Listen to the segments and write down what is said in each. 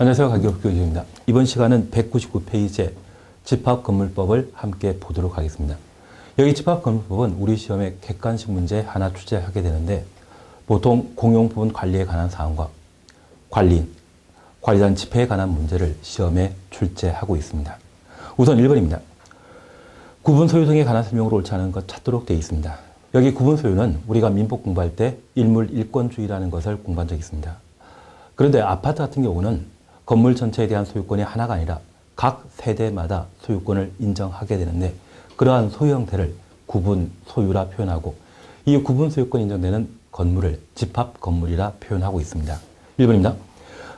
안녕하세요. 강기업교수입니다. 이번 시간은 199페이지의 집합건물법을 함께 보도록 하겠습니다. 여기 집합건물법은 우리 시험에 객관식 문제 하나 출제하게 되는데 보통 공용부분 관리에 관한 사항과 관리인, 관리단 집회에 관한 문제를 시험에 출제하고 있습니다. 우선 1번입니다. 구분 소유 등에 관한 설명으로 옳지 않은 것 찾도록 되어 있습니다. 여기 구분 소유는 우리가 민법 공부할 때 일물 일권주의라는 것을 공부한 적이 있습니다. 그런데 아파트 같은 경우는 건물 전체에 대한 소유권이 하나가 아니라 각 세대마다 소유권을 인정하게 되는데 그러한 소유 형태를 구분 소유라 표현하고 이 구분 소유권 인정되는 건물을 집합 건물이라 표현하고 있습니다. 1번입니다.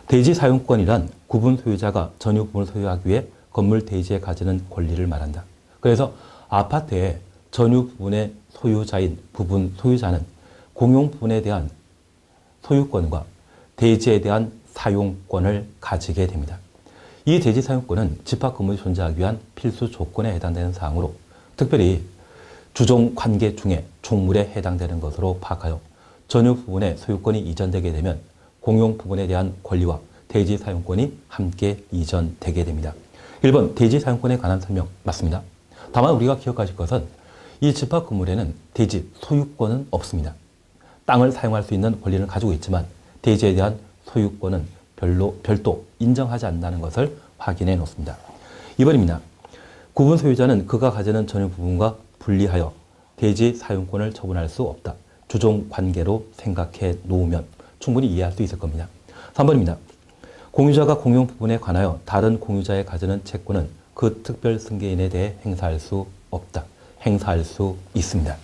대지 사용권이란 구분 소유자가 전유 부분을 소유하기 위해 건물 대지에 가지는 권리를 말한다. 그래서 아파트의 전유 부분의 소유자인 부분 소유자는 공용 부분에 대한 소유권과 대지에 대한 사용권을 가지게 됩니다. 이 대지 사용권은 집합 건물이 존재하기 위한 필수 조건에 해당되는 사항으로 특별히 주종 관계 중에 종물에 해당되는 것으로 파악하여 전유 부분의 소유권이 이전되게 되면 공용 부분에 대한 권리와 대지 사용권이 함께 이전되게 됩니다. 1번 대지 사용권에 관한 설명 맞습니다. 다만 우리가 기억하실 것은 이 집합 건물에는 대지 소유권은 없습니다. 땅을 사용할 수 있는 권리는 가지고 있지만 대지에 대한 소유권은 별도 인정하지 않는다는 것을 확인해 놓습니다. 2번입니다. 구분 소유자는 그가 가지는 전유 부분과 분리하여 대지 사용권을 처분할 수 없다. 주종 관계로 생각해 놓으면 충분히 이해할 수 있을 겁니다. 3번입니다. 공유자가 공용 부분에 관하여 다른 공유자에 가지는 채권은 그 특별 승계인에 대해 행사할 수 없다. 행사할 수 있습니다.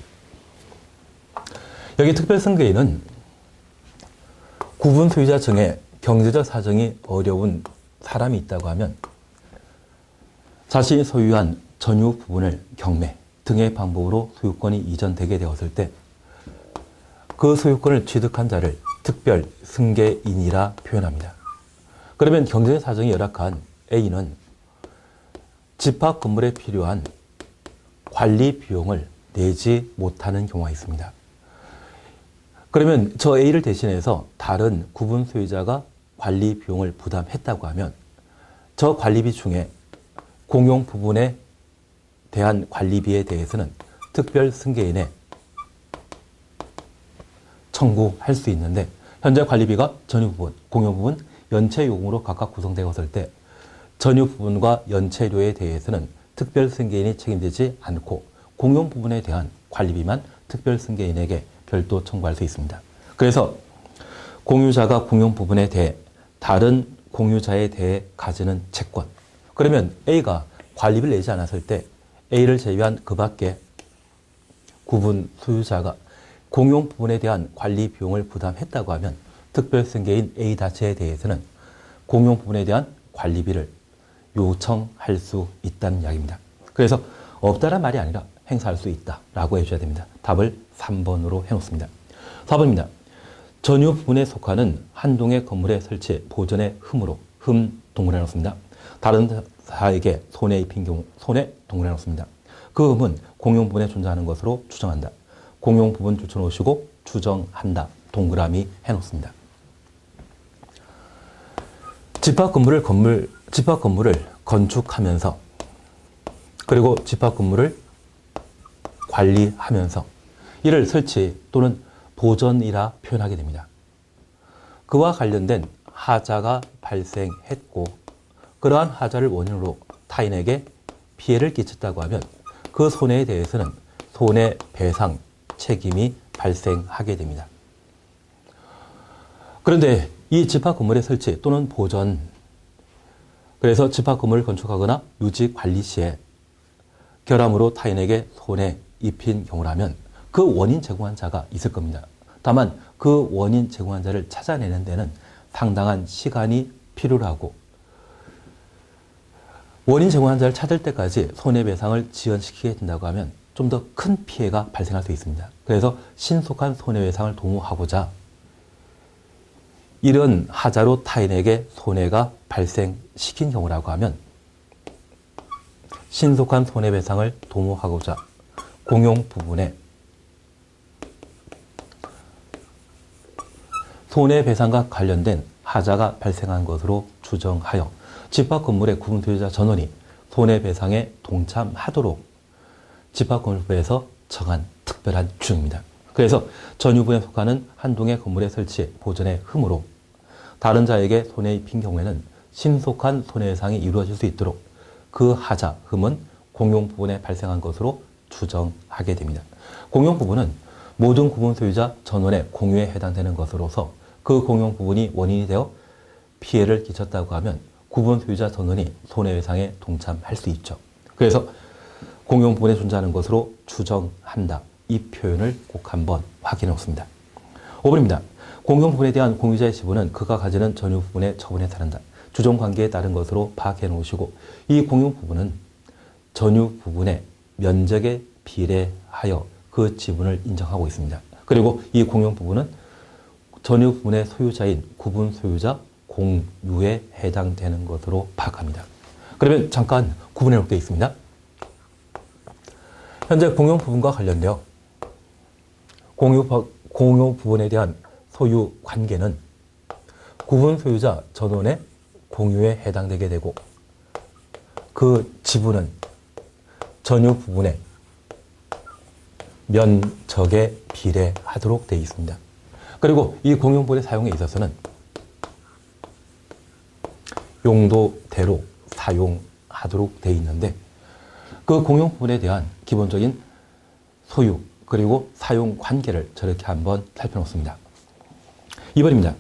여기 특별 승계인은 구분 소유자 중에 경제적 사정이 어려운 사람이 있다고 하면 자신이 소유한 전유 부분을 경매 등의 방법으로 소유권이 이전되게 되었을 때 그 소유권을 취득한 자를 특별 승계인이라 표현합니다. 그러면 경제적 사정이 열악한 A는 집합 건물에 필요한 관리 비용을 내지 못하는 경우가 있습니다. 그러면 저 A를 대신해서 다른 구분 소유자가 관리 비용을 부담했다고 하면 저 관리비 중에 공용 부분에 대한 관리비에 대해서는 특별 승계인에 청구할 수 있는데 현재 관리비가 전유 부분, 공용 부분, 연체 요금으로 각각 구성되었을 때 전유 부분과 연체료에 대해서는 특별 승계인이 책임지지 않고 공용 부분에 대한 관리비만 특별 승계인에게 별도 청구할 수 있습니다. 그래서 공유자가 공용 부분에 대해 다른 공유자에 대해 가지는 채권. 그러면 A가 관리비를 내지 않았을 때 A를 제외한 그 밖에 구분 소유자가 공용 부분에 대한 관리 비용을 부담했다고 하면 특별 승계인 A 자체에 대해서는 공용 부분에 대한 관리비를 요청할 수 있다는 이야기입니다. 그래서 없다란 말이 아니라 행사할 수 있다라고 해줘야 됩니다. 답을 3번으로 해놓습니다. 4번입니다. 전유 부분에 속하는 한 동의 건물의 설치, 보존의 흠으로 흠 동그라미 놓습니다. 다른 사에게 손해 입힌 경우 손해 동그라미 놓습니다. 그 흠은 공용 부분에 존재하는 것으로 추정한다. 공용 부분 줄쳐놓으시고 추정한다. 동그라미 해놓습니다. 집합 건물을 건축하면서 그리고 집합 건물을 관리하면서 이를 설치 또는 보존이라 표현하게 됩니다. 그와 관련된 하자가 발생했고 그러한 하자를 원인으로 타인에게 피해를 끼쳤다고 하면 그 손해에 대해서는 손해배상 책임이 발생하게 됩니다. 그런데 이 집합 건물의 설치 또는 보존 그래서 집합 건물을 건축하거나 유지 관리 시에 결함으로 타인에게 손해 입힌 경우라면 그 원인 제공한 자가 있을 겁니다. 다만 그 원인 제공한 자를 찾아내는 데는 상당한 시간이 필요하고 원인 제공한 자를 찾을 때까지 손해배상을 지연시키게 된다고 하면 좀 더 큰 피해가 발생할 수 있습니다. 그래서 신속한 손해배상을 도모하고자 이런 하자로 타인에게 손해가 발생시킨 경우라고 하면 신속한 손해배상을 도모하고자 공용 부분에 손해배상과 관련된 하자가 발생한 것으로 추정하여 집합 건물의 구분 소유자 전원이 손해배상에 동참하도록 집합건물법에서 정한 특별한 규정입니다. 그래서 전유분에 속하는 한 동의 건물의 설치, 보존의 흠으로 다른 자에게 손해 입힌 경우에는 신속한 손해배상이 이루어질 수 있도록 그 하자, 흠은 공용부분에 발생한 것으로 추정하게 됩니다. 공용부분은 모든 구분 소유자 전원의 공유에 해당되는 것으로서 그 공용부분이 원인이 되어 피해를 끼쳤다고 하면 구분 소유자 전원이 손해배상에 동참할 수 있죠. 그래서 공용부분에 존재하는 것으로 추정한다. 이 표현을 꼭 한번 확인해 놓습니다. 5번입니다. 공용부분에 대한 공유자의 지분은 그가 가지는 전유부분의 처분에 따른다. 주종관계에 따른 것으로 파악해 놓으시고 이 공용부분은 전유부분의 면적에 비례하여 그 지분을 인정하고 있습니다. 그리고 이 공용부분은 전유부분의 소유자인 구분 소유자 공유에 해당되는 것으로 파악합니다. 그러면 잠깐 구분해 놓게 있습니다. 현재 공용부분과 관련되어 공유부분에 대한 소유 관계는 구분 소유자 전원의 공유에 해당되게 되고 그 지분은 전유 부분의 면적에 비례하도록 되어 있습니다. 그리고 이 공용부분의 사용에 있어서는 용도대로 사용하도록 되어 있는데 그 공용부분에 대한 기본적인 소유 그리고 사용 관계를 저렇게 한번 살펴놓습니다. 2번입니다.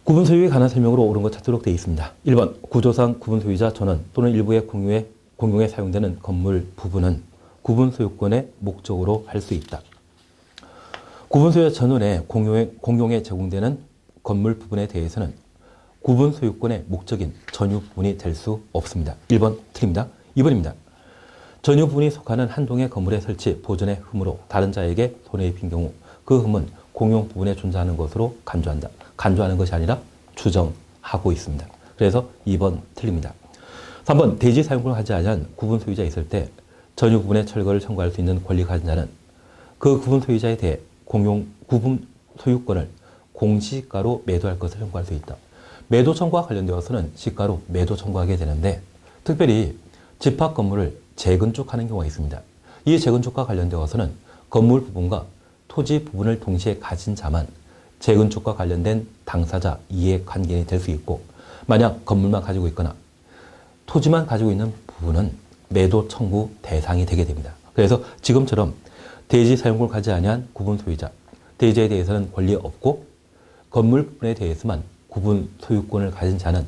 구분 소유에 관한 설명으로 옳은 것 찾도록 되어 있습니다. 1번 구조상 구분 소유자 전원 또는 일부의 공용에 사용되는 건물 부분은 구분 소유권의 목적으로 할 수 있다. 구분 소유자 전원의 공용에 제공되는 건물 부분에 대해서는 구분 소유권의 목적인 전유 부분이 될 수 없습니다. 1번 틀립니다. 2번입니다. 전유 부분이 속하는 한 동의 건물의 설치, 보존의 흠으로 다른 자에게 손해 입힌 경우 그 흠은 공용 부분에 존재하는 것으로 간주한다. 간주하는 것이 아니라 추정하고 있습니다. 그래서 2번 틀립니다. 3번 대지 사용권을 하지 아니한 구분 소유자 있을 때 전유 부분의 철거를 청구할 수 있는 권리가 가진 자는 그 구분 소유자에 대해 구분 소유권을 공시가로 매도할 것을 청구할 수 있다. 매도 청구와 관련되어서는 시가로 매도 청구하게 되는데 특별히 집합 건물을 재건축하는 경우가 있습니다. 이 재건축과 관련되어서는 건물 부분과 토지 부분을 동시에 가진 자만 재건축과 관련된 당사자 이해관계인이 될 수 있고 만약 건물만 가지고 있거나 토지만 가지고 있는 부분은 매도 청구 대상이 되게 됩니다. 그래서 지금처럼 대지 사용권을 가지지 아니한 구분 소유자, 대지에 대해서는 권리 없고 건물 부분에 대해서만 구분 소유권을 가진 자는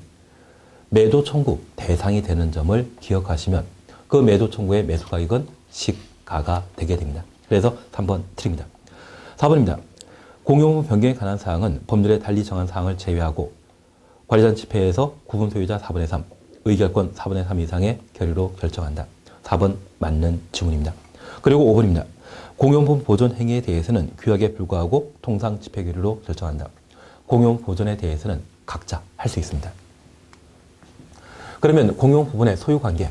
매도 청구 대상이 되는 점을 기억하시면 그 매도 청구의 매수가액은 시가가 되게 됩니다. 그래서 3번 틀립니다. 4번입니다. 공용부 변경에 관한 사항은 법률에 달리 정한 사항을 제외하고 관리자는 집회에서 구분 소유자 4분의 3, 의결권 4분의 3 이상의 결의로 결정한다. 4번 맞는 지문입니다. 그리고 5번입니다. 공용부 보존 행위에 대해서는 규약에 불과하고 통상 집회 결의로 결정한다. 공용 보존에 대해서는 각자 할 수 있습니다. 그러면 공용 부분의 소유 관계,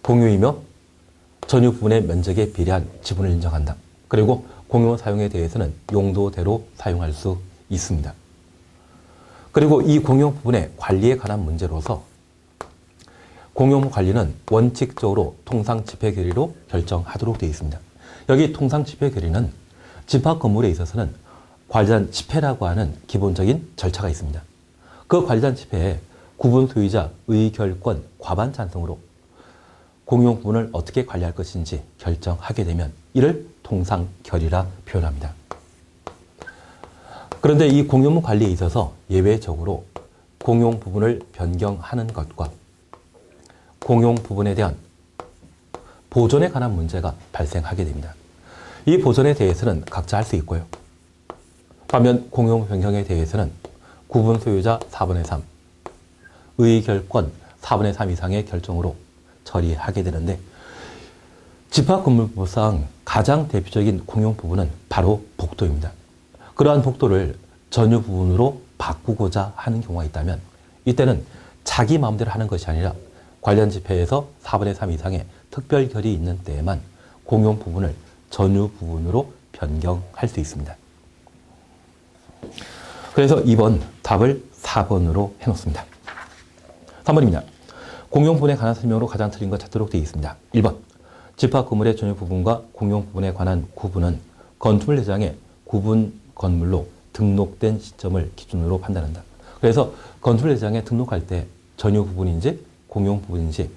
공유이며 전유 부분의 면적에 비례한 지분을 인정한다. 그리고 공용 사용에 대해서는 용도대로 사용할 수 있습니다. 그리고 이 공용 부분의 관리에 관한 문제로서 공용 관리는 원칙적으로 통상 집회 결의로 결정하도록 되어 있습니다. 여기 통상 집회 결의는 집합 건물에 있어서는 관리단 집회라고 하는 기본적인 절차가 있습니다. 그 관리단 집회에 구분 소유자 의결권 과반 찬성으로 공용 부분을 어떻게 관리할 것인지 결정하게 되면 이를 통상 결의라 표현합니다. 그런데 이 공용부 관리에 있어서 예외적으로 공용 부분을 변경하는 것과 공용 부분에 대한 보존에 관한 문제가 발생하게 됩니다. 이 보존에 대해서는 각자 할 수 있고요. 반면 공용 변경에 대해서는 구분 소유자 4분의 3, 의결권 4분의 3 이상의 결정으로 처리하게 되는데 집합건물법상 가장 대표적인 공용 부분은 바로 복도입니다. 그러한 복도를 전유 부분으로 바꾸고자 하는 경우가 있다면 이때는 자기 마음대로 하는 것이 아니라 관련 집회에서 4분의 3 이상의 특별 결이 있는 때에만 공용 부분을 전유 부분으로 변경할 수 있습니다. 그래서 2번 답을 4번으로 해놓습니다. 3번입니다. 공용부분에 관한 설명으로 가장 틀린 것 찾도록 되어 있습니다. 1번. 집합 건물의 전유 부분과 공용 부분에 관한 구분은 건축물 대장의 구분 건물로 등록된 시점을 기준으로 판단한다. 그래서 건축물 대장에 등록할 때 전유 부분인지 공용 부분인지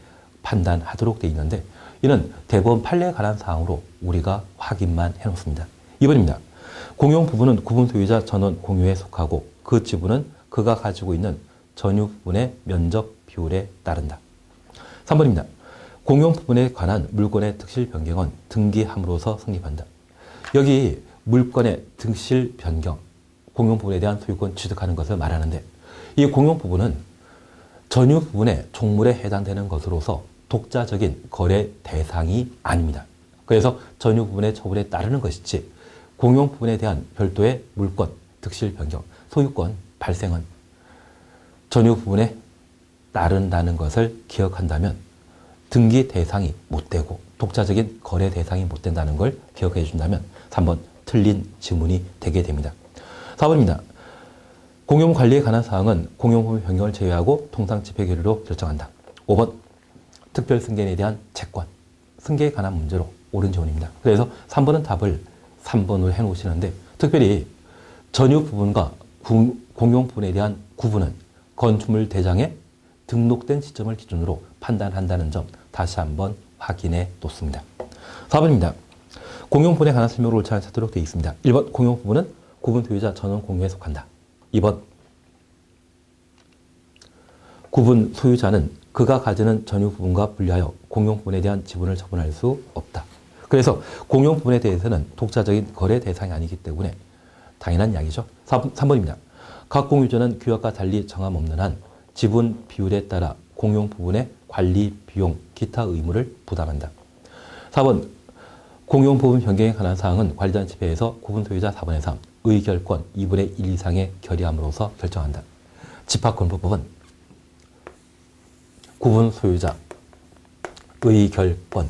판단하도록 되어 있는데 이는 대법원 판례에 관한 사항으로 우리가 확인만 해놓습니다. 2번입니다. 공용 부분은 구분 소유자 전원 공유에 속하고 그 지분은 그가 가지고 있는 전유 부분의 면적 비율에 따른다. 3번입니다. 공용 부분에 관한 물건의 득실 변경은 등기함으로써 성립한다. 여기 물건의 득실 변경, 공용 부분에 대한 소유권 취득하는 것을 말하는데 이 공용 부분은 전유 부분의 종물에 해당되는 것으로서 독자적인 거래 대상이 아닙니다. 그래서 전유 부분의 처분에 따르는 것이지 공용 부분에 대한 별도의 물권, 득실 변경, 소유권 발생은 전유 부분에 따른다는 것을 기억한다면 등기 대상이 못 되고 독자적인 거래 대상이 못 된다는 걸 기억해 준다면 3번 틀린 지문이 되게 됩니다. 4번입니다. 공용 관리에 관한 사항은 공용부분 변경을 제외하고 통상 집행 결의로 결정한다. 5번 특별 승계인에 대한 채권, 승계에 관한 문제로 옳은 지문입니다. 그래서 3번은 답을 3번으로 해놓으시는데 특별히 전유 부분과 공용 부분에 대한 구분은 건축물 대장에 등록된 시점을 기준으로 판단한다는 점 다시 한번 확인해 놓습니다. 4번입니다. 공용 부분에 관한 설명을 옳지 않은 찾도록 되어 있습니다. 1번 공용 부분은 구분 소유자 전원 공유에 속한다. 2번 구분 소유자는 그가 가지는 전유 부분과 분리하여 공용 부분에 대한 지분을 처분할 수 없다. 그래서 공용 부분에 대해서는 독자적인 거래 대상이 아니기 때문에 당연한 이야기죠. 3번입니다. 각 공유자는 규약과 달리 정함 없는 한 지분 비율에 따라 공용 부분의 관리 비용, 기타 의무를 부담한다. 4번 공용 부분 변경에 관한 사항은 관리단 집회에서 구분 소유자 4분의 3, 의결권 2분의 1 이상의 결의함으로써 결정한다. 집합건물법은 구분 소유자, 의결권,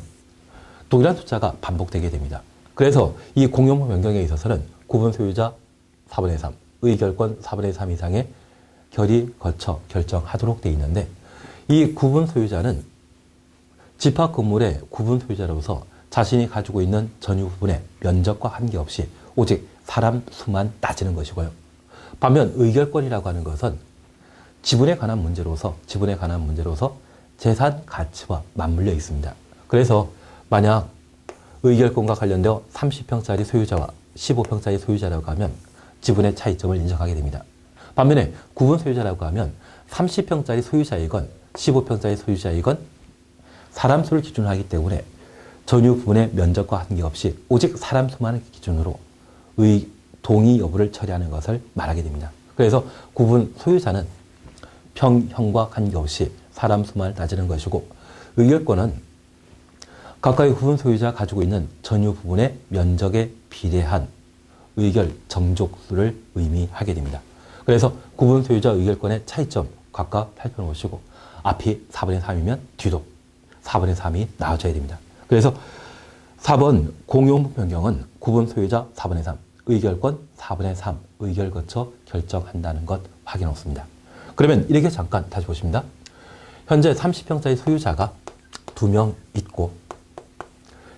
동일한 숫자가 반복되게 됩니다. 그래서 이 공용 부분 변경에 있어서는 구분 소유자 4분의 3, 의결권 4분의 3 이상의 결의 거쳐 결정하도록 되어 있는데 이 구분 소유자는 집합 건물의 구분 소유자로서 자신이 가지고 있는 전유 부분의 면적과 관계없이 오직 사람 수만 따지는 것이고요. 반면 의결권이라고 하는 것은 지분에 관한 문제로서 재산 가치와 맞물려 있습니다. 그래서 만약 의결권과 관련되어 30평짜리 소유자와 15평짜리 소유자라고 하면 지분의 차이점을 인정하게 됩니다. 반면에 구분 소유자라고 하면 30평짜리 소유자이건 15평짜리 소유자이건 사람 수를 기준으로 하기 때문에 전유 부분의 면적과 관계없이 오직 사람 수만을 기준으로 동의 여부를 처리하는 것을 말하게 됩니다. 그래서 구분 소유자는 평형과 관계없이 사람 수만을 따지는 것이고 의결권은 각각의 구분 소유자가 가지고 있는 전유 부분의 면적에 비례한 의결 정족수를 의미하게 됩니다. 그래서 구분 소유자 의결권의 차이점 각각 살펴놓으시고 앞이 4분의 3이면 뒤도 4분의 3이 나와줘야 됩니다. 그래서 4번 공용 변경은 구분 소유자 4분의 3, 의결권 4분의 3 의결 거쳐 결정한다는 것 확인 없습니다. 그러면 이렇게 잠깐 다시 보십니다. 현재 30평짜리 소유자가 2명 있고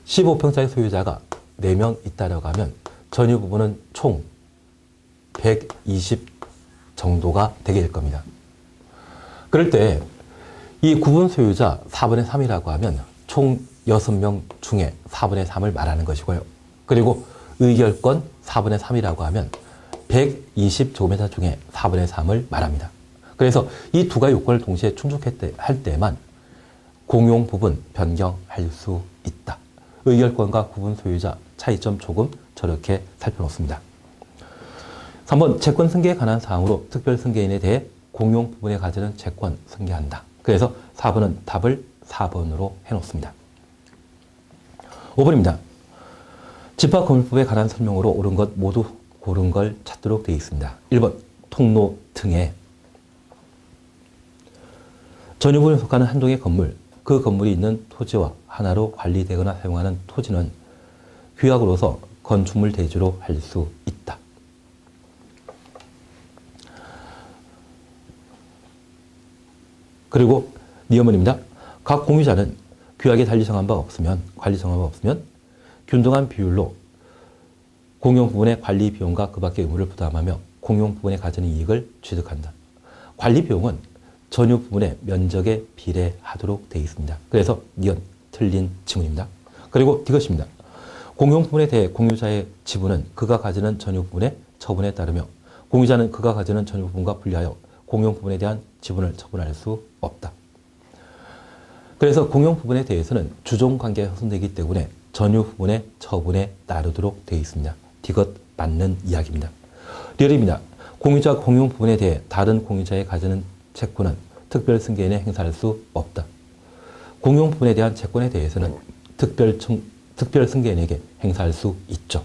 15평짜리 소유자가 4명 있다라고 하면 전유 부분은 총 120 정도가 되게 될 겁니다. 그럴 때 이 구분 소유자 4분의 3이라고 하면 총 6명 중에 4분의 3을 말하는 것이고요. 그리고 의결권 4분의 3이라고 하면 120제곱미터 중에 4분의 3을 말합니다. 그래서 이 두 가지 요건을 동시에 충족할 때만 공용 부분 변경할 수 있다. 의결권과 구분 소유자 차이점 조금 저렇게 살펴놓습니다. 3번 채권 승계에 관한 사항으로 특별 승계인에 대해 공용 부분에 가지는 채권 승계한다. 그래서 4번은 답을 4번으로 해놓습니다. 5번입니다. 집합건물법에 관한 설명으로 옳은 것 모두 고른 걸 찾도록 되어 있습니다. 1번 통로 등에 전유분에 속하는 한 동의 건물, 그 건물이 있는 토지와 하나로 관리되거나 사용하는 토지는 규약으로서 건축물 대지로 할 수 있다. 그리고 니어문입니다. 각 공유자는 규약에 달리 정한 바 없으면, 관리 정한 바 없으면 균등한 비율로 공용 부분의 관리 비용과 그 밖의 의무를 부담하며 공용 부분에 가지는 이익을 취득한다. 관리 비용은 전유 부분의 면적에 비례하도록 되어 있습니다. 그래서 니은 틀린 지문입니다. 그리고 이것입니다. 공용 부분에 대해 공유자의 지분은 그가 가지는 전유 부분의 처분에 따르며 공유자는 그가 가지는 전유 부분과 분리하여 공용 부분에 대한 지분을 처분할 수 없다. 그래서 공용 부분에 대해서는 주종 관계가 형성되기 때문에 전유 부분의 처분에 따르도록 되어 있습니다. 이것 맞는 이야기입니다. 리얼입니다. 공유자 공용 부분에 대해 다른 공유자에 가지는 채권은 특별 승계인에 행사할 수 없다. 공용 부분에 대한 채권에 대해서는 특별 승계인에게 행사할 수 있죠.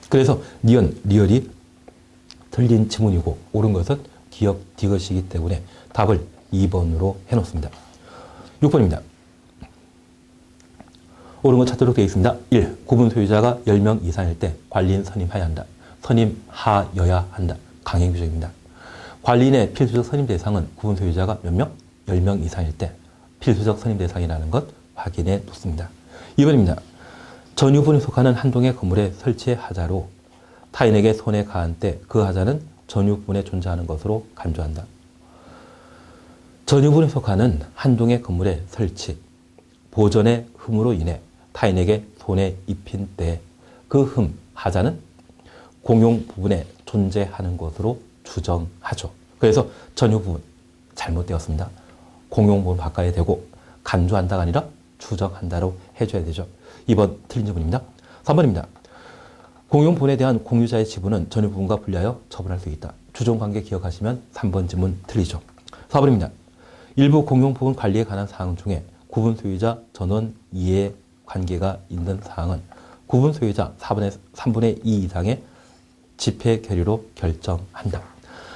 그래서 니은, 리얼이 틀린 지문이고 옳은 것은 기억 디귿이기 때문에 답을 2번으로 해놓습니다. 6번입니다. 옳은 것 찾도록 되어 있습니다. 1. 구분 소유자가 10명 이상일 때 관리인 선임하여야 한다. 선임하여야 한다. 강행 규정입니다. 관리인의 필수적 선임 대상은 구분 소유자가 몇 명? 10명 이상일 때 필수적 선임 대상이라는 것 확인해 놓습니다. 2번입니다. 전유분에 속하는 한 동의 건물의 설치의 하자로 타인에게 손해 가한 때 그 하자는 전유분에 존재하는 것으로 간주한다. 전유분에 속하는 한 동의 건물의 설치, 보전의 흠으로 인해 타인에게 손해 입힌 때 그 흠, 하자는 공용 부분에 존재하는 것으로 추정하죠. 그래서 전유 부분 잘못되었습니다. 공용 부분 바꿔야 되고 간주한다가 아니라 추정한다로 해줘야 되죠. 2번 틀린 지문입니다. 3번입니다. 공용 부분에 대한 공유자의 지분은 전유 부분과 분리하여 처분할 수 있다. 주종관계 기억하시면 3번 지문 틀리죠. 4번입니다. 일부 공용 부분 관리에 관한 사항 중에 구분 소유자 전원 이해 관계가 있는 사항은 구분 소유자 3분의 2 이상의 집회 결의로 결정한다.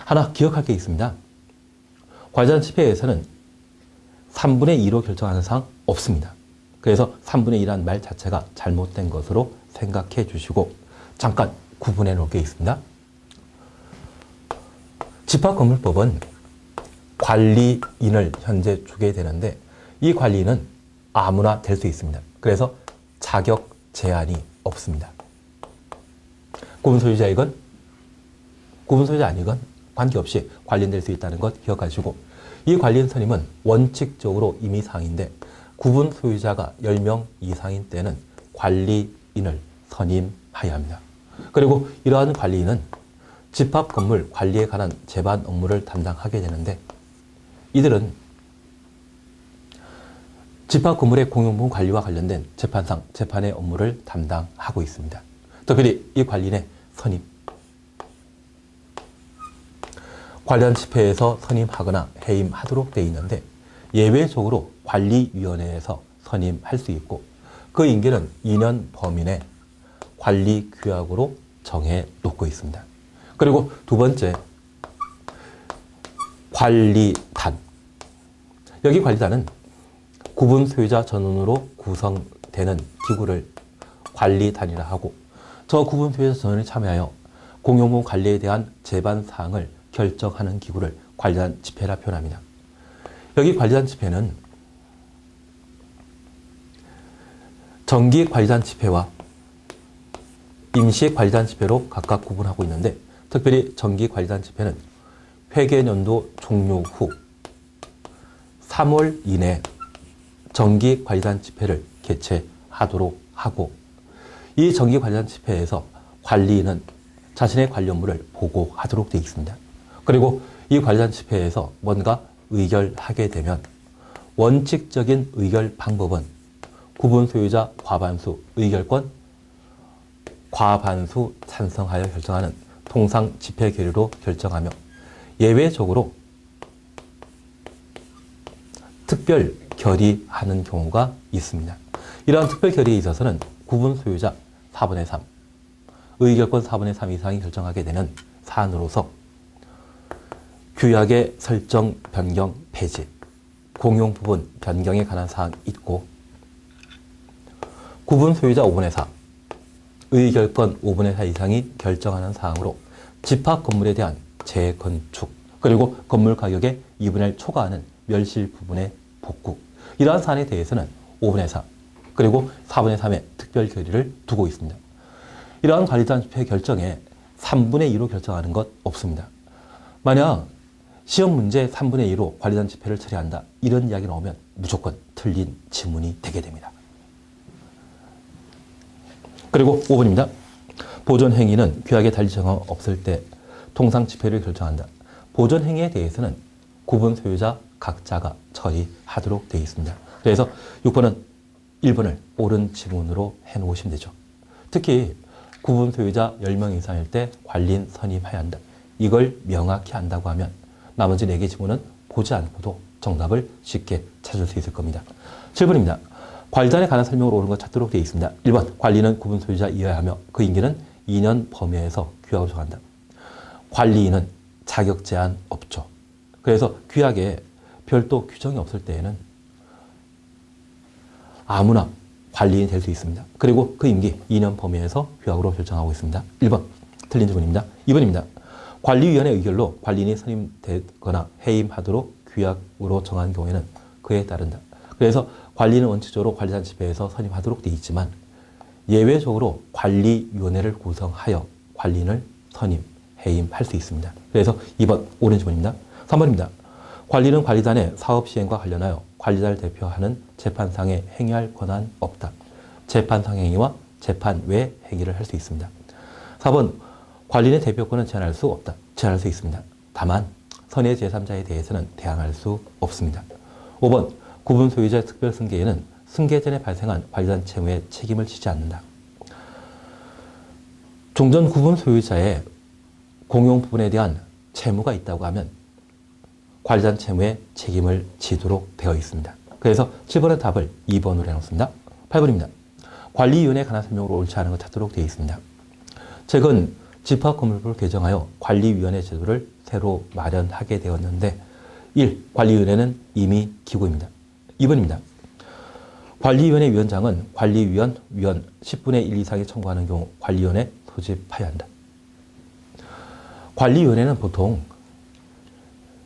하나 기억할 게 있습니다. 관리자 집회에서는 3분의 2로 결정하는 사항 없습니다. 그래서 3분의 2라는 말 자체가 잘못된 것으로 생각해 주시고 잠깐 구분해 놓을 게 있습니다. 집합건물법은 관리인을 현재 주게 되는데 이 관리인은 아무나 될 수 있습니다. 그래서 자격 제한이 없습니다. 구분소유자이건 구분소유자 아니건 관계없이 관리인 될 수 있다는 것 기억하시고 이 관리인 선임은 원칙적으로 임의사항인데 구분 소유자가 10명 이상인 때는 관리인을 선임하여야 합니다. 그리고 이러한 관리인은 집합건물 관리에 관한 재반 업무를 담당하게 되는데 이들은 집합건물의 공용부분 관리와 관련된 재판상 재판의 업무를 담당하고 있습니다. 특별히 이 관리인의 선임, 관련 집회에서 선임하거나 해임하도록 되어 있는데 예외적으로 관리위원회에서 선임할 수 있고 그 임기는 2년 범위 내 관리규약으로 정해 놓고 있습니다. 그리고 두 번째, 관리단. 여기 관리단은 구분 소유자 전원으로 구성되는 기구를 관리단이라 하고 저 구분 소유자 전원에 참여하여 공용부분 관리에 대한 재반 사항을 결정하는 기구를 관리단 집회라 표현합니다. 여기 관리단 집회는 정기 관리단 집회와 임시 관리단 집회로 각각 구분하고 있는데 특별히 정기 관리단 집회는 회계연도 종료 후 3월 이내 정기 관리단 집회를 개최하도록 하고 이 정기 관리단 집회에서 관리인은 자신의 관리 업무를 보고하도록 되어 있습니다. 그리고 이 관리단 집회에서 뭔가 의결하게 되면 원칙적인 의결 방법은 구분 소유자 과반수 의결권 과반수 찬성하여 결정하는 통상 집회 결의로 결정하며 예외적으로 특별 결의하는 경우가 있습니다. 이러한 특별 결의에 있어서는 구분 소유자 4분의 3, 의결권 4분의 3 이상이 결정하게 되는 사안으로서 규약의 설정, 변경, 폐지, 공용 부분 변경에 관한 사항이 있고 구분 소유자 5분의 4, 의결권 5분의 4 이상이 결정하는 사항으로 집합 건물에 대한 재건축 그리고 건물 가격의 2분의 1 초과하는 멸실 부분의 복구. 이러한 사안에 대해서는 5분의 4 그리고 4분의 3의 특별 결의를 두고 있습니다. 이러한 관리단 집회 결정에 3분의 2로 결정하는 것 없습니다. 만약 시험 문제 3분의 2로 관리단 집회를 처리한다. 이런 이야기 나오면 무조건 틀린 지문이 되게 됩니다. 그리고 5번입니다. 보존 행위는 규약에 달리 정한 없을 때 통상 집회를 결정한다. 보존 행위에 대해서는 구분 소유자 각자가 처리하도록 되어 있습니다. 그래서 6번은 1번을 옳은 지문으로 해놓으시면 되죠. 특히 구분 소유자 10명 이상일 때 관리인 선임해야 한다. 이걸 명확히 안다고 하면 나머지 4개 지문은 보지 않고도 정답을 쉽게 찾을 수 있을 겁니다. 7번입니다. 관리단에 관한 설명으로 옳은 것 찾도록 되어 있습니다. 1번, 관리는 구분 소유자이어야 하며 그 임기는 2년 범위에서 규약을 정한다. 관리인은 자격 제한 없죠. 그래서 규약에 별도 규정이 없을 때에는 아무나 관리인이 될 수 있습니다. 그리고 그 임기 2년 범위에서 규약으로 결정하고 있습니다. 1번, 틀린 질문입니다. 2번입니다. 관리위원회 의결로 관리인이 선임되거나 해임하도록 규약으로 정한 경우에는 그에 따른다. 그래서 관리는 원칙적으로 관리단 집회에서 선임하도록 되어 있지만 예외적으로 관리위원회를 구성하여 관리인을 선임, 해임할 수 있습니다. 그래서 2번 옳은 질문입니다. 3번입니다. 관리는 관리단의 사업 시행과 관련하여 관리단을 대표하는 재판상에 행위할 권한 없다. 재판상 행위와 재판 외 행위를 할 수 있습니다. 4번 관리인의 대표권은 제한할 수 없다. 제한할 수 있습니다. 다만 선의 제3자에 대해서는 대항할 수 없습니다. 5번 구분 소유자의 특별 승계에는 승계 전에 발생한 관리단 채무에 책임을 지지 않는다. 종전 구분 소유자의 공용 부분에 대한 채무가 있다고 하면 관리단 채무에 책임을 지도록 되어 있습니다. 그래서 7번의 답을 2번으로 해놓습니다. 8번입니다. 관리위원회에 관한 설명으로 옳지 않은 것 찾도록 되어 있습니다. 최근 집합건물법을 개정하여 관리위원회 제도를 새로 마련하게 되었는데 1. 관리위원회는 이미 기구입니다. 2번입니다. 관리위원회 위원장은 관리위원, 위원 10분의 1 이상이 청구하는 경우 관리위원회 소집해야 한다. 관리위원회는 보통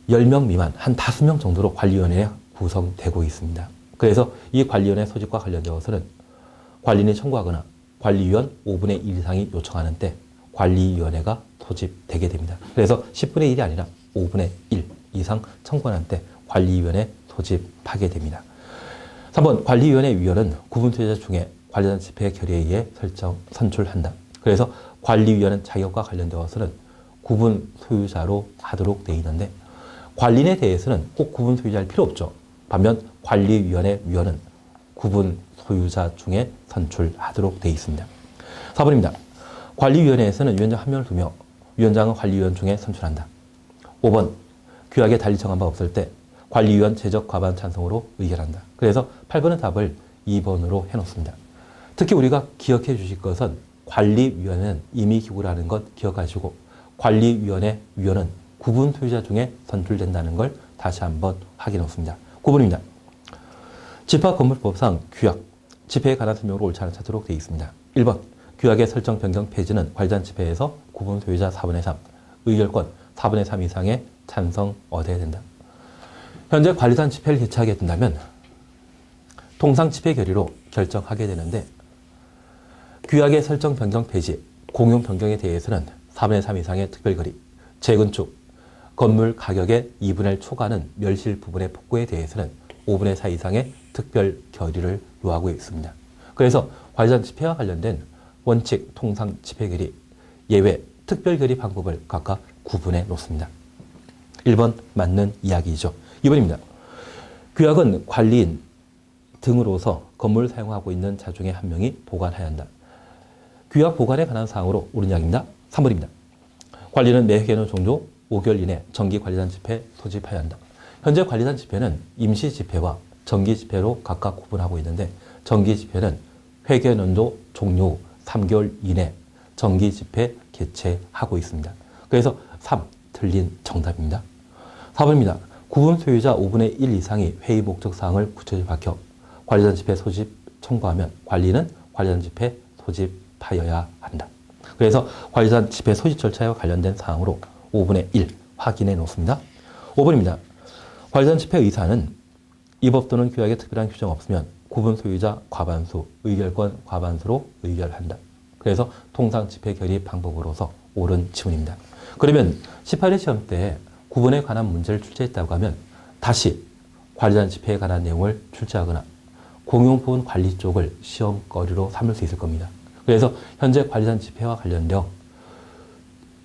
10명 미만, 한 5명 정도로 관리위원회가 구성되고 있습니다. 그래서 이 관리위원회 소집과 관련되어서는 관리인이 청구하거나 관리위원 5분의 1 이상이 요청하는 때 관리위원회가 소집되게 됩니다. 그래서 10분의 1이 아니라 5분의 1 이상 청구하는 때 관리위원회 소집하게 됩니다. 3번 관리위원회 위원은 구분 소유자 중에 관리단 집회 결의에 의해 선출한다. 그래서 관리위원은 자격과 관련되어서는 구분 소유자로 하도록 되어 있는데 관리인에 대해서는 꼭 구분 소유자일 필요 없죠. 반면 관리위원회 위원은 구분 소유자 중에 선출하도록 되어 있습니다. 4번입니다. 관리위원회에서는 위원장 1명을 두며 위원장은 관리위원 중에 선출한다. 5번 규약에 달리 정한 바 없을 때 관리위원 제적 과반 찬성으로 의결한다. 그래서 8번의 답을 2번으로 해놓습니다. 특히 우리가 기억해 주실 것은 관리위원회는 임의기구라는 것 기억하시고 관리위원회 위원은 구분 소유자 중에 선출된다는 걸 다시 한번 확인해 놓습니다. 9번입니다. 집합건물법상 규약, 집회에 관한 설명으로 옳지 않은 찾도록 되어 있습니다. 1번 규약의 설정 변경 폐지는 관리단 집회에서 구분 소유자 4분의 3, 의결권 4분의 3 이상의 찬성 얻어야 된다. 현재 관리단 집회를 개최하게 된다면 통상 집회 결의로 결정하게 되는데 규약의 설정 변경 폐지, 공용 변경에 대해서는 4분의 3 이상의 특별 결의, 재건축, 건물 가격의 2분의 1 초과는 멸실 부분의 폭구에 대해서는 5분의 4 이상의 특별 결의를 요하고 있습니다. 그래서 관리단 집회와 관련된 원칙, 통상 집회 결의, 예외, 특별 결의 방법을 각각 구분해 놓습니다. 1번 맞는 이야기이죠. 2번입니다. 규약은 관리인 등으로서 건물을 사용하고 있는 자 중에 한 명이 보관해야 한다. 규약 보관에 관한 사항으로 옳은 이야기입니다. 3번입니다. 관리는 매회계는 종료 5개월 이내 정기관리단 집회 소집해야 한다. 현재 관리단 집회는 임시집회와 정기집회로 각각 구분하고 있는데 정기집회는 회계연도 종료 후 3개월 이내 정기집회 개최하고 있습니다. 그래서 3, 틀린 정답입니다. 4번입니다. 구분 소유자 5분의 1 이상이 회의 목적사항을 구체적으로 밝혀 관리단 집회 소집 청구하면 관리는 관리단 집회 소집하여야 한다. 그래서 관리단 집회 소집 절차와 관련된 사항으로 5분의 1 확인해 놓습니다. 5번입니다. 관리자는 집회 의사는 이 법 또는 규약에 특별한 규정 없으면 구분 소유자 과반수, 의결권 과반수로 의결한다. 그래서 통상 집회 결의 방법으로서 옳은 지문입니다. 그러면 18회 시험 때 구분에 관한 문제를 출제했다고 하면 다시 관리자는 집회에 관한 내용을 출제하거나 공용부분 관리 쪽을 시험거리로 삼을 수 있을 겁니다. 그래서 현재 관리자는 집회와 관련되어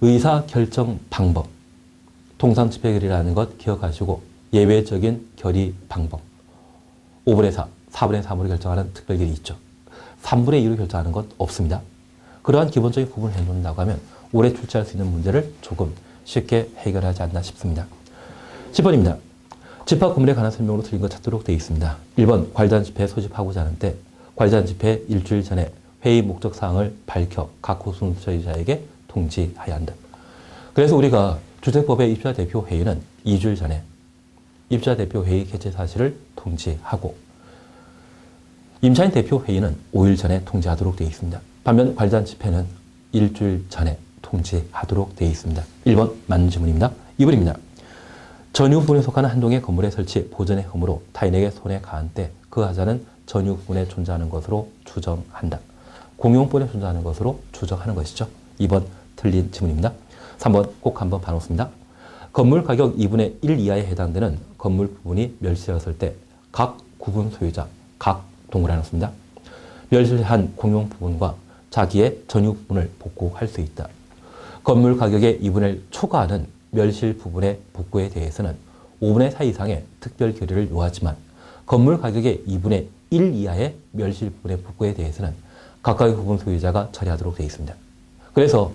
의사 결정 방법, 통상 집회 결의라는 것 기억하시고 예외적인 결의 방법, 5분의 4, 4분의 3으로 결정하는 특별 결의 있죠. 3분의 2로 결정하는 것 없습니다. 그러한 기본적인 구분을 해놓는다고 하면 올해 출제할 수 있는 문제를 조금 쉽게 해결하지 않나 싶습니다. 10번입니다. 집합 건물에 관한 설명으로 틀린 것 찾도록 되어 있습니다. 1번 관리자는 집회에 소집하고자 하는데 관리자는 집회 일주일 전에 회의 목적 사항을 밝혀 각 구순 소유자에게 통지해야 한다. 그래서 우리가 주택법의 입주자 대표 회의는 2주일 전에 입주자 대표 회의 개최 사실을 통지하고 임차인 대표 회의는 5일 전에 통지하도록 되어 있습니다. 반면 관리자는 집회는 일주일 전에 통지하도록 되어 있습니다. 1번 맞는 질문입니다. 2번입니다. 전유부분에 속하는 한 동의 건물의 설치, 보존의 혐의로 타인에게 손해 가한 때 그 하자는 전유부분에 존재하는 것으로 추정한다. 공용부분에 존재하는 것으로 추정하는 것이죠. 2번 틀린 질문입니다. 3번 꼭 한번 봐놓습니다. 건물 가격 2분의 1 이하에 해당되는 건물 부분이 멸실되었을 때 각 구분 소유자, 각 동그라미 놓습니다. 멸실한 공용 부분과 자기의 전유 부분을 복구할 수 있다. 건물 가격의 2분의 1 초과하는 멸실 부분의 복구에 대해서는 5분의 4 이상의 특별 결의를 요하지만 건물 가격의 2분의 1 이하의 멸실 부분의 복구에 대해서는 각각의 부분 소유자가 처리하도록 되어 있습니다. 그래서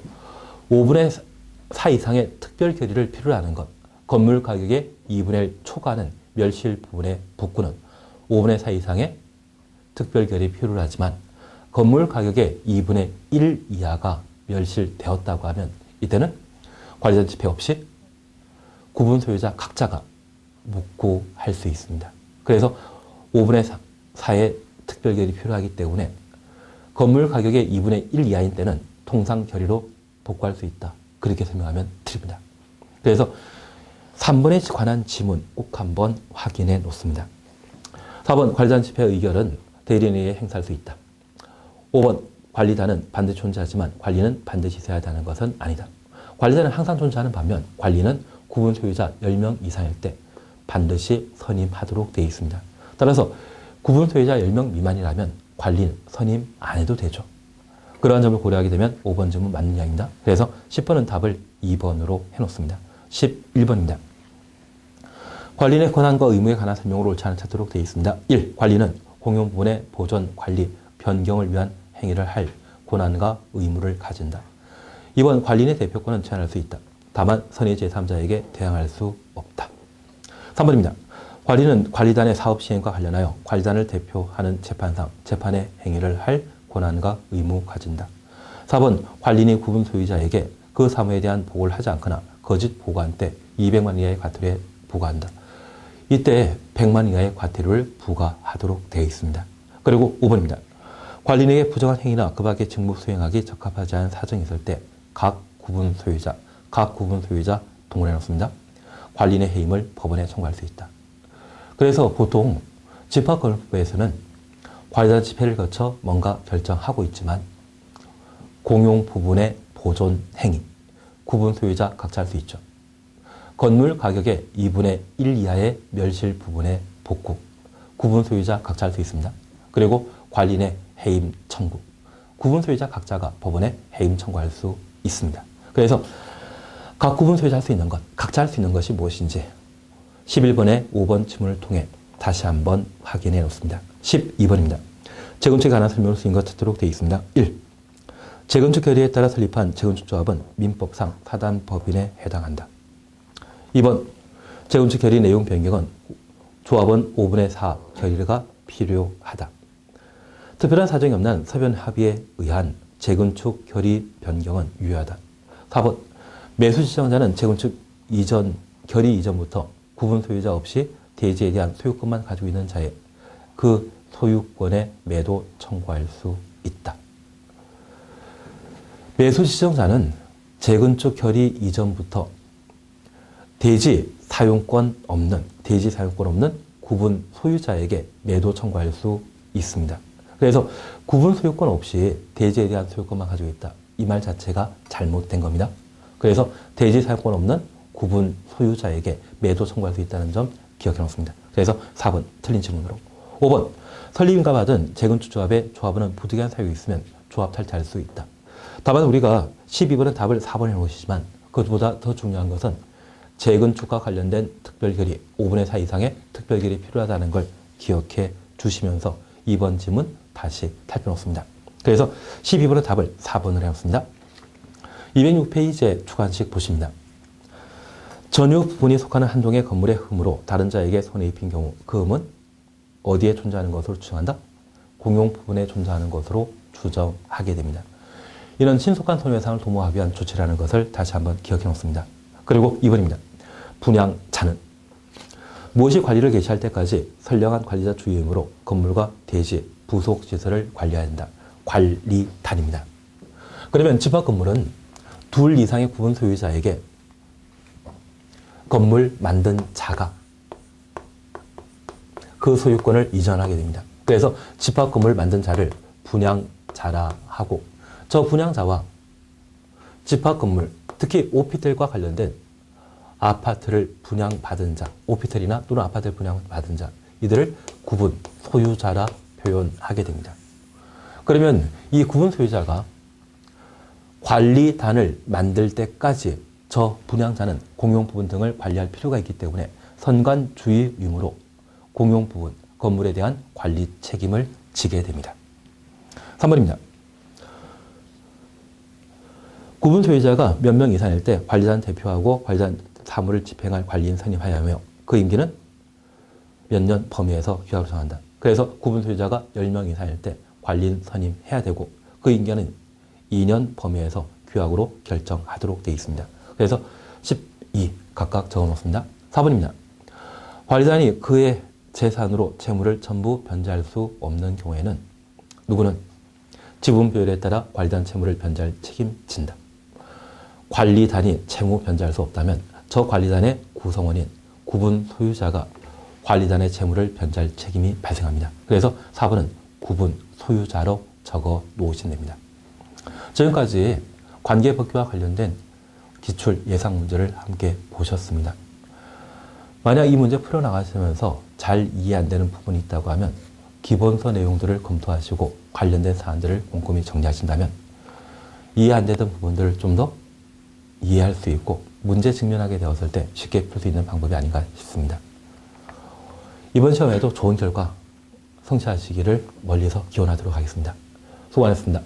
5분의 4 이상의 특별 결의를 필요로 하는 것, 건물 가격의 2분의 1 초과하는 멸실 부분의 복구는 5분의 4 이상의 특별 결의 필요로 하지만 건물 가격의 2분의 1 이하가 멸실되었다고 하면 이때는 관리자 집회 없이 구분 소유자 각자가 묵고할 수 있습니다. 그래서 5분의 4의 특별 결의 필요하기 때문에 건물 가격의 2분의 1 이하인 때는 통상 결의로 복구할 수 있다. 그렇게 설명하면 드립니다. 그래서 3번에 관한 지문 꼭 한번 확인해 놓습니다. 4번 관리자는 집회 의결은 대리인에 의해 행사할 수 있다. 5번 관리자는 반드시 존재하지만 관리는 반드시 있어야 한다는 것은 아니다. 관리자는 항상 존재하는 반면 관리는 구분 소유자 10명 이상일 때 반드시 선임하도록 되어 있습니다. 따라서 구분 소유자 10명 미만이라면 관리는 선임 안 해도 되죠. 그러한 점을 고려하게 되면 5번 질문 맞는 양입니다. 그래서 10번은 답을 2번으로 해놓습니다. 11번입니다. 관리인의 권한과 의무에 관한 설명으로 옳지 않은 찾도록 되어 있습니다. 1. 관리는 공용 부분의 보존, 관리, 변경을 위한 행위를 할 권한과 의무를 가진다. 2번 관리인의 대표권은 제한할 수 있다. 다만 선의 제3자에게 대항할 수 없다. 3번입니다. 관리는 관리단의 사업 시행과 관련하여 관리단을 대표하는 재판상 재판의 행위를 할 권한과 의무 가진다. 4번 관리인이 구분 소유자에게 그 사무에 대한 보고를 하지 않거나 거짓 보고한 때 200만 이하의 과태료에 부과한다. 이때 100만 이하의 과태료를 부과하도록 되어 있습니다. 그리고 5번입니다. 관리인에게 부정한 행위나 그 밖의 직무 수행하기 적합하지 않은 사정이 있을 때 각 구분 소유자 동원해 놓습니다. 관리인의 해임을 법원에 청구할 수 있다. 그래서 보통 집합건물법에서는 관리자 집회를 거쳐 뭔가 결정하고 있지만 공용 부분의 보존 행위, 구분 소유자 각자 할 수 있죠. 건물 가격의 2분의 1 이하의 멸실 부분의 복구, 구분 소유자 각자 할 수 있습니다. 그리고 관리인의 해임 청구, 구분 소유자 각자가 법원에 해임 청구할 수 있습니다. 그래서 각 구분 소유자 할 수 있는 것, 각자 할 수 있는 것이 무엇인지 11번의 5번 지문을 통해 다시 한번 확인해 놓습니다. 12번입니다. 재건축에 관한 설명을 쓰인 것 찾도록 되어 있습니다. 1. 재건축 결의에 따라 설립한 재건축조합은 민법상 사단법인에 해당한다. 2번 재건축 결의 내용 변경은 조합원 5분의 4 결의가 필요하다. 특별한 사정이 없는 서변 합의에 의한 재건축 결의 변경은 유효하다. 4번 매수 지정자는 재건축 이전 결의 이전부터 구분 소유자 없이 대지에 대한 소유권만 가지고 있는 자에 그 소유권의 매도 청구할 수 있다. 매수 지정자는 재건축 결의 이전부터 대지 사용권 없는 구분 소유자에게 매도 청구할 수 있습니다. 그래서 구분 소유권 없이 대지에 대한 소유권만 가지고 있다. 이 말 자체가 잘못된 겁니다. 그래서 대지 사용권 없는 구분 소유자에게 매도 청구할 수 있다는 점 기억해 놓습니다. 그래서 4번 틀린 질문으로. 5번 설립인가 받은 재건축조합의 조합원은 부득이한 사유가 있으면 조합 탈퇴할 수 있다. 다만 우리가 12번은 답을 4번 해놓으시지만 그것보다 더 중요한 것은 재건축과 관련된 특별결의 5분의 4 이상의 특별결의 필요하다는 걸 기억해 주시면서 이번 질문 다시 살펴놓습니다. 그래서 12번의 답을 4번을 해놓습니다. 206페이지의 주관식 보십니다. 전유 부분이 속하는 한 동의 건물의 흠으로 다른 자에게 손해 입힌 경우 그 흠은 어디에 존재하는 것으로 추정한다? 공용 부분에 존재하는 것으로 추정하게 됩니다. 이는 신속한 손해배상을 도모하기 위한 조치라는 것을 다시 한번 기억해 놓습니다. 그리고 2번입니다. 분양자는 무엇이 관리를 개시할 때까지 선량한 관리자 주의이므로 건물과 대지, 부속 시설을 관리해야 한다. 관리단입니다. 그러면 집합건물은 둘 이상의 구분 소유자에게 건물 만든 자가 그 소유권을 이전하게 됩니다. 그래서 집합건물 만든 자를 분양자라 하고 저 분양자와 집합건물, 특히 오피텔과 관련된 아파트를 분양받은 자, 오피텔이나 또는 아파트를 분양받은 자, 이들을 구분 소유자라 표현하게 됩니다. 그러면 이 구분 소유자가 관리단을 만들 때까지 저 분양자는 공용부분 등을 관리할 필요가 있기 때문에 선관주의 의무로 공용부분, 건물에 대한 관리 책임을 지게 됩니다. 3번입니다. 구분 소유자가 몇 명 이상일 때 관리단 대표하고 관리단 사무를 집행할 관리인 선임하여야 그 임기는 몇 년 범위에서 규약으로 정한다. 그래서 구분 소유자가 10명 이상일 때 관리인 선임해야 되고 그 임기는 2년 범위에서 규약으로 결정하도록 되어 있습니다. 그래서 12 각각 적어놓습니다. 4번입니다. 관리단이 그의 재산으로 채무를 전부 변제할 수 없는 경우에는 누구는 지분 비율에 따라 관리단 채무를 변제할 책임진다. 관리단이 채무 변제할 수 없다면 저 관리단의 구성원인 구분 소유자가 관리단의 채무를 변제할 책임이 발생합니다. 그래서 4번은 구분 소유자로 적어 놓으시면 됩니다. 지금까지 관계법규와 관련된 기출 예상 문제를 함께 보셨습니다. 만약 이 문제 풀어나가시면서 잘 이해 안 되는 부분이 있다고 하면 기본서 내용들을 검토하시고 관련된 사안들을 꼼꼼히 정리하신다면 이해 안 되던 부분들을 좀 더 이해할 수 있고 문제 직면하게 되었을 때 쉽게 풀 수 있는 방법이 아닌가 싶습니다. 이번 시험에도 좋은 결과 성취하시기를 멀리서 기원하도록 하겠습니다. 수고 많으셨습니다.